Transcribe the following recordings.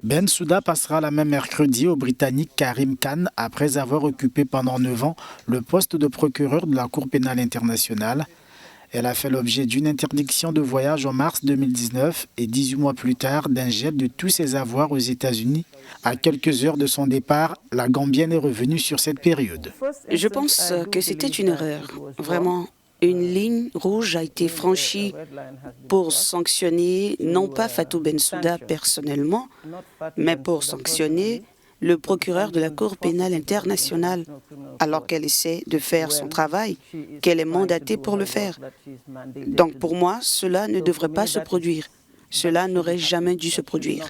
Bensouda passera la même mercredi au Britannique Karim Khan après avoir occupé pendant 9 ans le poste de procureur de la Cour pénale internationale. Elle a fait l'objet d'une interdiction de voyage en mars 2019 et 18 mois plus tard d'un gel de tous ses avoirs aux États-Unis. À quelques heures de son départ, la Gambienne est revenue sur cette période. Je pense que c'était une erreur. Vraiment, une ligne rouge a été franchie pour sanctionner non pas Fatou Bensouda personnellement, mais pour sanctionner le procureur de la Cour pénale internationale, alors qu'elle essaie de faire son travail, qu'elle est mandatée pour le faire. Donc pour moi, cela ne devrait pas se produire. Cela n'aurait jamais dû se produire.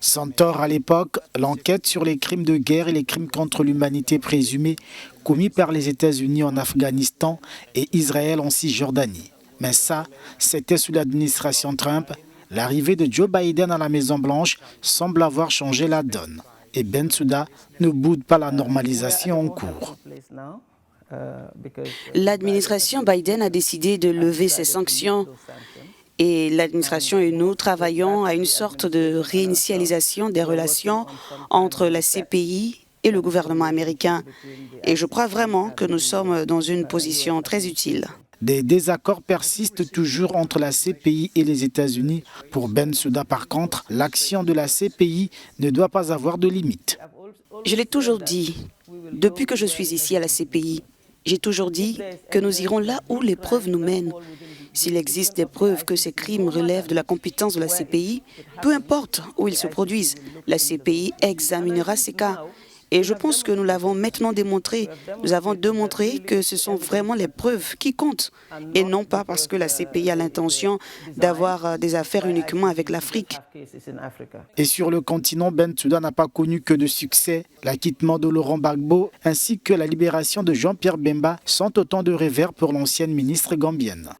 Sans tort à l'époque, l'enquête sur les crimes de guerre et les crimes contre l'humanité présumés commis par les États-Unis en Afghanistan et Israël en Cisjordanie. Mais ça, c'était sous l'administration Trump. L'arrivée de Joe Biden à la Maison-Blanche semble avoir changé la donne. Et Bensouda ne boude pas la normalisation en cours. L'administration Biden a décidé de lever ses sanctions et l'administration et nous travaillons à une sorte de réinitialisation des relations entre la CPI et le gouvernement américain. Et je crois vraiment que nous sommes dans une position très utile. Des désaccords persistent toujours entre la CPI et les États-Unis. Pour Bensouda, par contre, l'action de la CPI ne doit pas avoir de limite. Je l'ai toujours dit, depuis que je suis ici à la CPI, j'ai toujours dit que nous irons là où les preuves nous mènent. S'il existe des preuves que ces crimes relèvent de la compétence de la CPI, peu importe où ils se produisent, la CPI examinera ces cas. Et je pense que nous l'avons maintenant démontré. Nous avons démontré que ce sont vraiment les preuves qui comptent et non pas parce que la CPI a l'intention d'avoir des affaires uniquement avec l'Afrique. Et sur le continent, Bensouda n'a pas connu que de succès. L'acquittement de Laurent Gbagbo ainsi que la libération de Jean-Pierre Bemba sont autant de revers pour l'ancienne ministre gambienne.